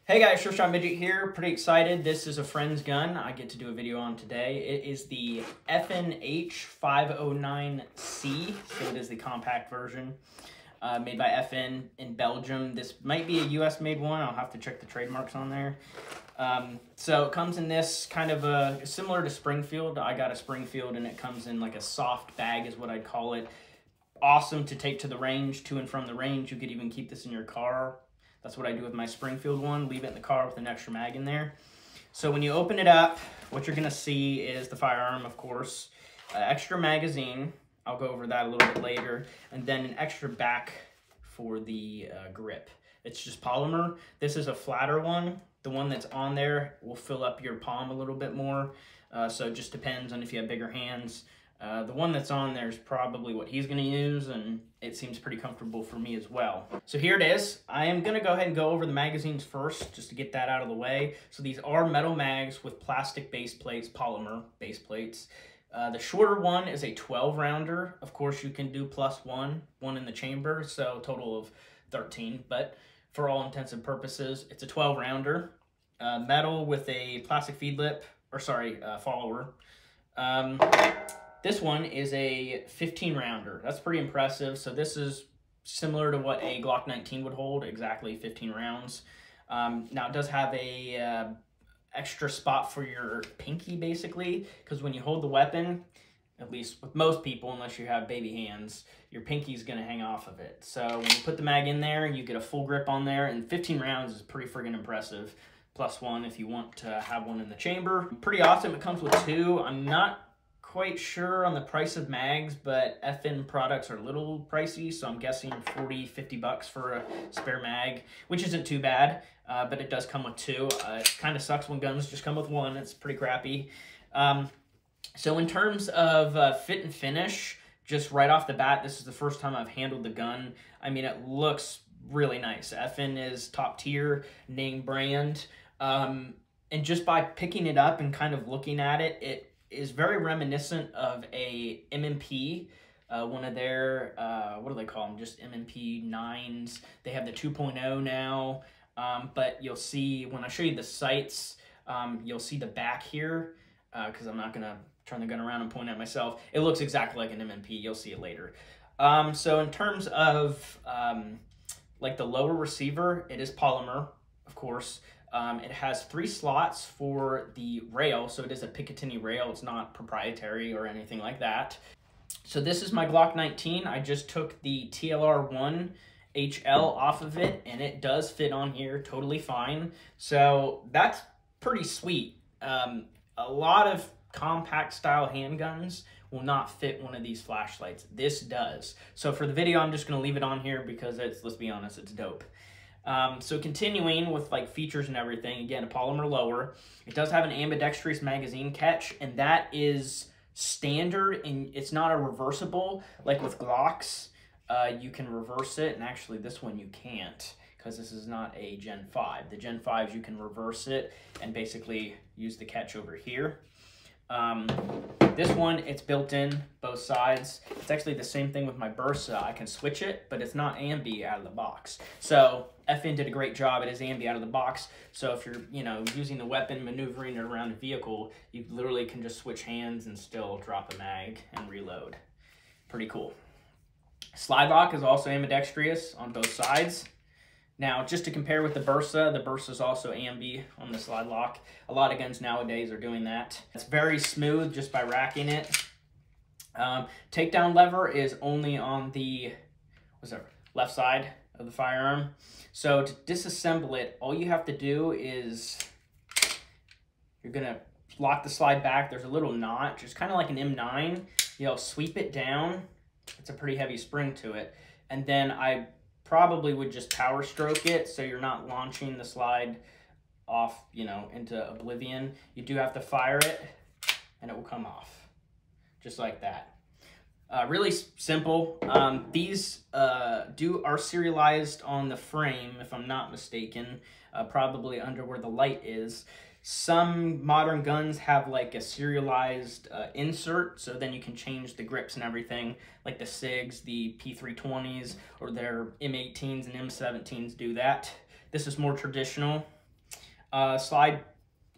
Hey guys, Sure Shot Midget here. Pretty excited. This is a friend's gun I get to do a video on today. It is the FNH 509C, so it is the compact version made by FN in Belgium. This might be a US made one. I'll have to check the trademarks on there. So it comes in this kind of similar to Springfield. I got a Springfield and it comes in like a soft bag is what I'd call it. Awesome to take to the range, to and from the range. You could even keep this in your car. That's what I do with my Springfield one, leave it in the car with an extra mag in there. So when you open it up, what you're gonna see is the firearm, of course, extra magazine, I'll go over that a little bit later, and then an extra back for the grip. It's just polymer. This is a flatter one. The one that's on there will fill up your palm a little bit more, so it just depends on if you have bigger hands. The one that's on there is probably what he's going to use, and it seems pretty comfortable for me as well. So here it is. I am going to go ahead and go over the magazines first, just to get that out of the way. So these are metal mags with plastic base plates, polymer base plates. The shorter one is a 12 rounder. Of course, you can do plus one in the chamber, so a total of 13. But for all intents and purposes, it's a 12 rounder. Metal with a plastic feed lip, or sorry, follower. This one is a 15 rounder. That's pretty impressive. So this is similar to what a Glock 19 would hold, exactly 15 rounds. Now it does have a extra spot for your pinky basically, because when you hold the weapon, at least with most people, unless you have baby hands, your pinky's gonna hang off of it. So when you put the mag in there, you get a full grip on there, and 15 rounds is pretty friggin' impressive. Plus one if you want to have one in the chamber. Pretty awesome. It comes with two. I'm not quite sure on the price of mags, but FN products are a little pricey, so I'm guessing 40, 50 bucks for a spare mag, which isn't too bad, but it does come with two. It kind of sucks when guns just come with one. It's pretty crappy. So in terms of fit and finish, just right off the bat, this is the first time I've handled the gun. I mean, it looks really nice. FN is top tier, name brand, and just by picking it up and kind of looking at it, it is very reminiscent of a M&P, one of their, what do they call them, just M&P 9s. They have the 2.0 now, but you'll see, when I show you the sights, you'll see the back here, because I'm not going to turn the gun around and point at myself. It looks exactly like an M&P. You'll see it later. So in terms of like the lower receiver, it is polymer, of course. It has 3 slots for the rail, so it is a Picatinny rail. It's not proprietary or anything like that. So this is my Glock 19. I just took the TLR1 HL off of it, and it does fit on here totally fine. So that's pretty sweet. A lot of compact style handguns will not fit one of these flashlights. This does. So for the video, I'm just going to leave it on here because it's, let's be honest, it's dope. So continuing with like features and everything, again, a polymer lower. It does have an ambidextrous magazine catch, and that is standard, and it's not a reversible like with Glocks. You can reverse it, and actually this one you can't, because this is not a Gen 5. The Gen 5s, you can reverse it and basically use the catch over here. This one, it's built in both sides. It's actually the same thing with my Bursa. I can switch it, but it's not ambi out of the box. So FN did a great job. It is ambi out of the box. So if you're, using the weapon, maneuvering it around a vehicle, you literally can just switch hands and still drop a mag and reload. Pretty cool. Slide lock is also ambidextrous on both sides. Now, just to compare with the Bursa is also ambi on the slide lock. A lot of guns nowadays are doing that. It's very smooth just by racking it. Takedown lever is only on the left side of the firearm. So to disassemble it, all you have to do is you're gonna lock the slide back. There's a little notch, just kind of like an M9. You'll sweep it down. It's a pretty heavy spring to it, and then I probably would just power stroke it so you're not launching the slide off, into oblivion. You do have to fire it and it will come off just like that. Really simple. These are serialized on the frame, if I'm not mistaken, probably under where the light is. Some modern guns have like a serialized insert, so then you can change the grips and everything, like the SIGs, the P320s, or their M18s and M17s do that. This is more traditional. Slide,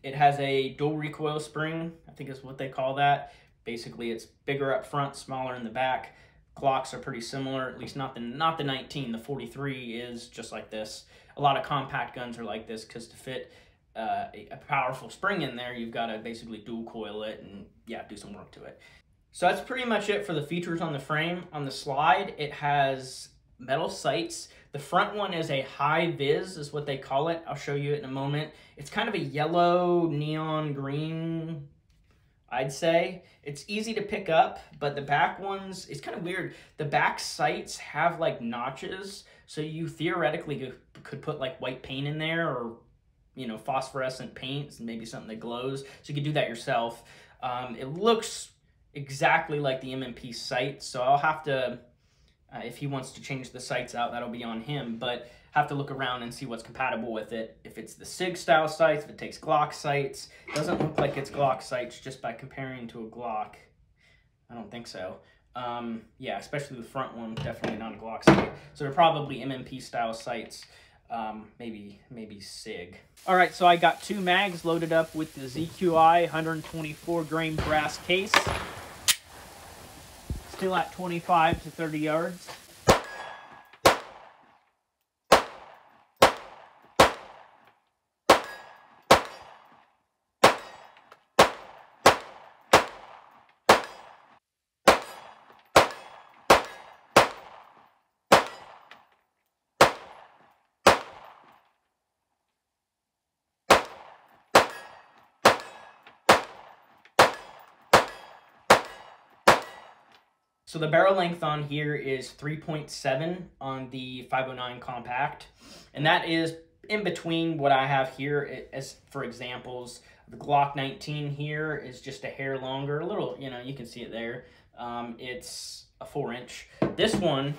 it has a dual recoil spring, I think is what they call that. Basically, it's bigger up front, smaller in the back. Glocks are pretty similar, at least not the 19. The 43 is just like this. A lot of compact guns are like this because to fit a powerful spring in there, you've got to basically dual coil it and yeah, do some work to it. So that's pretty much it for the features on the frame. On the Slide, it has metal sights. The front one is a high vis, is what they call it. I'll show you it in a moment. It's kind of a yellow neon green, I'd say. It's easy to pick up, but the back ones, it's kind of weird. The back sights have like notches, so you theoretically could put like white paint in there, or you know, phosphorescent paint, maybe something that glows. So you could do that yourself. It looks exactly like the M&P sight, so I'll have to, if he wants to change the sights out, that'll be on him, but have to look around and see what's compatible with it. If it's the SIG style sights, if it takes Glock sights. Doesn't look like it's Glock sights just by comparing to a Glock. I don't think so. Yeah, especially the front one, definitely not a Glock sight. So they're probably M&P style sights. Maybe SIG. All right, so I got 2 mags loaded up with the ZQI 124 grain brass case. Still at 25 to 30 yards. So the barrel length on here is 3.7 on the 509 compact, and that is in between what I have here. As for examples, the Glock 19 here is just a hair longer, a little, you know, you can see it there. It's a 4-inch. This one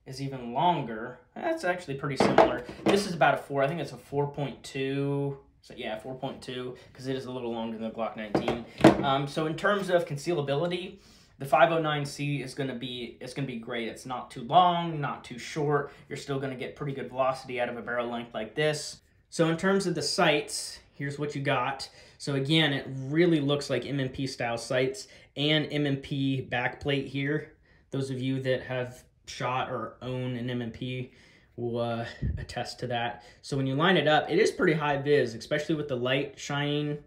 is even longer. That's actually pretty similar. This is about a 4, I think it's a 4.2. So yeah, 4.2, because it is a little longer than the Glock 19. So in terms of concealability, the 509C is going to be great. It's not too long, not too short. You're still going to get pretty good velocity out of a barrel length like this. So in terms of the sights, here's what you got. So again, it really looks like M&P style sights and M&P backplate here. Those of you that have shot or own an M&P will attest to that. So when you line it up, it is pretty high vis, especially with the light shining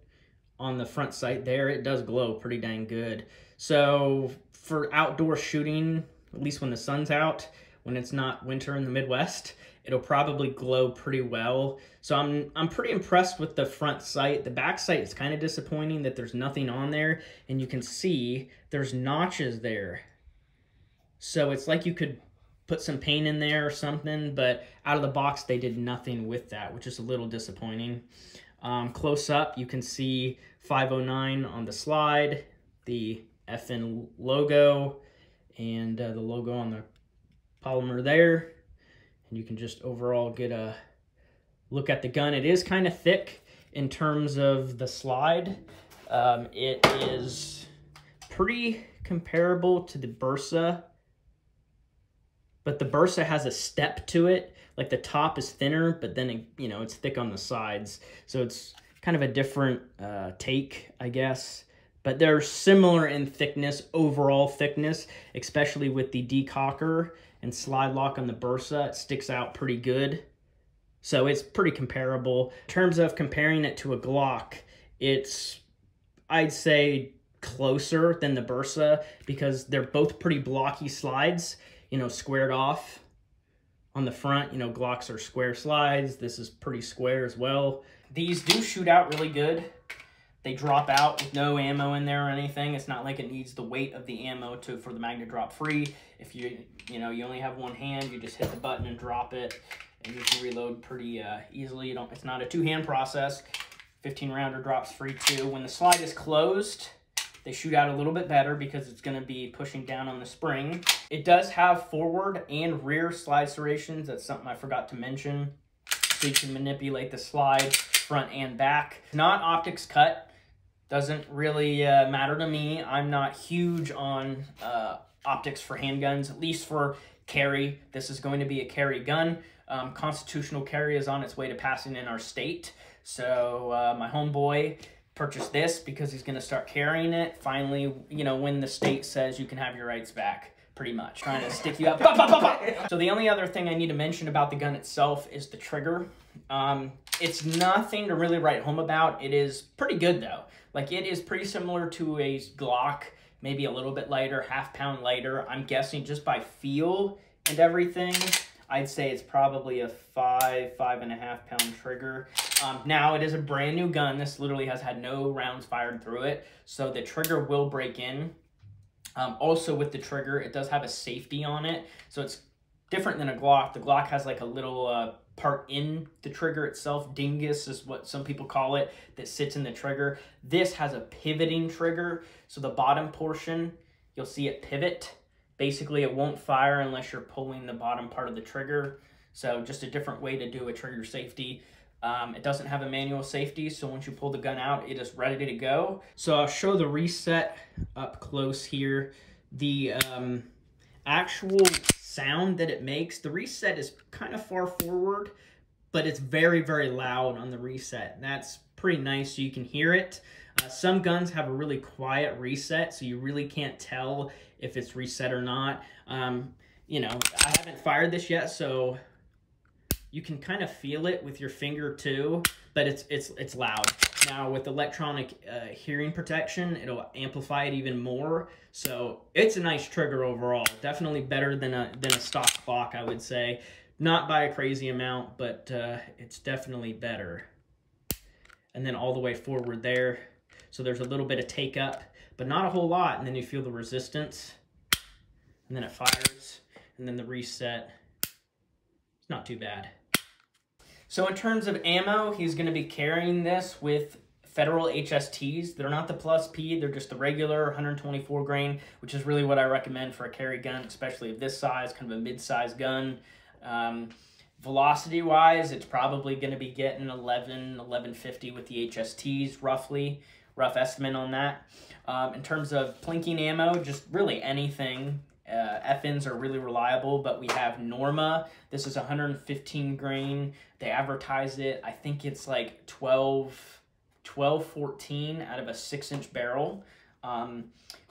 on the front sight there. It does glow pretty dang good. So for outdoor shooting, at least when the sun's out, when it's not winter in the Midwest, it'll probably glow pretty well. So I'm pretty impressed with the front sight. The back sight is kind of disappointing that there's nothing on there, and you can see there's notches there. So it's like you could put some paint in there or something, but out of the box they did nothing with that, which is a little disappointing. Close up, you can see 509 on the Slide, the FN logo, and the logo on the polymer there. And you can just overall get a look at the gun. It is kind of thick in terms of the Slide. It is pretty comparable to the Bursa, but the Bursa has a step to it. Like the top is thinner, but then it, you know, it's thick on the sides. So it's kind of a different take, I guess. But they're similar in thickness, overall thickness, especially with the decocker and slide lock on the Bursa. It sticks out pretty good. So it's pretty comparable. In terms of comparing it to a Glock, it's, I'd say, closer than the Bursa because they're both pretty blocky slides, you know, squared off on the front. You know, Glocks are square slides. This is pretty square as well. These do shoot out really good. They drop out with no ammo in there or anything. It's not like it needs the weight of the ammo for the mag to drop free. If you only have one hand, you just hit the button and drop it, and you can reload pretty easily. It's not a two-hand process. 15-rounder drops free too. When the Slide is closed, they shoot out a little bit better because it's going to be pushing down on the spring. It does have forward and rear slide serrations. That's something I forgot to mention. So you can manipulate the Slide front and back. Not optics cut. Doesn't really matter to me. I'm not huge on optics for handguns, at least for carry. This is going to be a carry gun. Constitutional carry is on its way to passing in our state. So my homeboy purchased this because he's going to start carrying it. Finally, you know, when the state says you can have your rights back, pretty much. Trying to stick you up. Bah, bah, bah, bah. So the only other thing I need to mention about the gun itself is the trigger. It's nothing to really write home about. It is pretty good though. Like, it is pretty similar to a Glock, maybe a little bit lighter, half-pound lighter. I'm guessing just by feel and everything, I'd say it's probably a 5.5 pound trigger. Now, it is a brand new gun. This literally has had no rounds fired through it, so the trigger will break in. Also, with the trigger, it does have a safety on it, so it's different than a Glock. The Glock has like a little part in the trigger itself. Dingus is what some people call it, that sits in the trigger. This has a pivoting trigger, so the bottom portion, you'll see it pivot. Basically, it won't fire unless you're pulling the bottom part of the trigger. So just a different way to do a trigger safety. It doesn't have a manual safety, so once you pull the gun out, it is ready to go. So I'll show the reset up close here. The actual sound that it makes, the reset is kind of far forward, but it's very, very loud on the reset. That's pretty nice, so you can hear it. Some guns have a really quiet reset, so you really can't tell if it's reset or not. You know, I haven't fired this yet, so you can kind of feel it with your finger too, but it's loud. Now, with electronic hearing protection, it'll amplify it even more. So it's a nice trigger overall. Definitely better than a stock clock, I would say. Not by a crazy amount, but it's definitely better. And then all the way forward there. So there's a little bit of take up, but not a whole lot. And then you feel the resistance. And then it fires. And then the reset. It's not too bad. So in terms of ammo, he's going to be carrying this with Federal HSTs. They're not the Plus P, they're just the regular 124 grain, which is really what I recommend for a carry gun, especially of this size, kind of a mid-size gun. Velocity-wise, it's probably going to be getting 1150 with the HSTs, roughly. Rough estimate on that. In terms of plinking ammo, just really anything. FNs are really reliable, but we have Norma. This is 115 grain. They advertise it, I think it's like 12-14 out of a 6-inch barrel.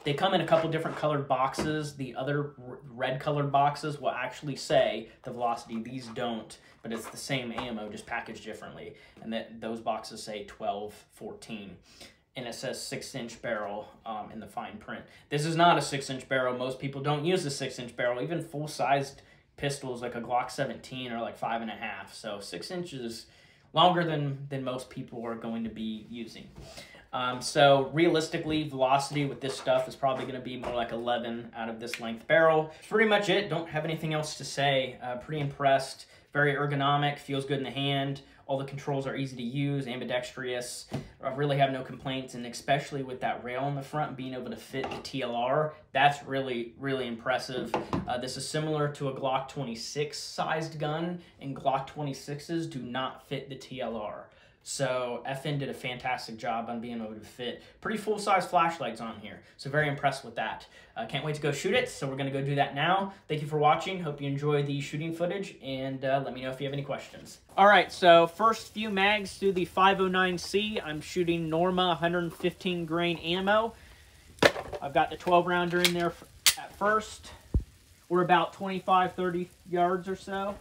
They come in a couple different colored boxes. The other red colored boxes will actually say the velocity. These don't, but it's the same ammo, just packaged differently. And those boxes say 12-14. And it says 6-inch barrel in the fine print. This is not a 6-inch barrel. Most people don't use the 6-inch barrel. Even full-sized pistols like a Glock 17 are like 5.5. So 6 inches longer than most people are going to be using. So realistically, velocity with this stuff is probably going to be more like 11 out of this length barrel. That's pretty much it. Don't have anything else to say. Pretty impressed. Very ergonomic. Feels good in the hand. All the controls are easy to use, ambidextrous. I really have no complaints, and especially with that rail in the front, being able to fit the TLR, that's really, really impressive. This is similar to a Glock 26 sized gun, and Glock 26s do not fit the TLR. So FN did a fantastic job on being able to fit pretty full-size flashlights on here. So very impressed with that. Can't wait to go shoot it, so we're going to go do that now. Thank you for watching. Hope you enjoy the shooting footage, and let me know if you have any questions. All right, so first few mags through the 509C. I'm shooting Norma 115 grain ammo. I've got the 12-rounder in there at first. We're about 25-30 yards or so.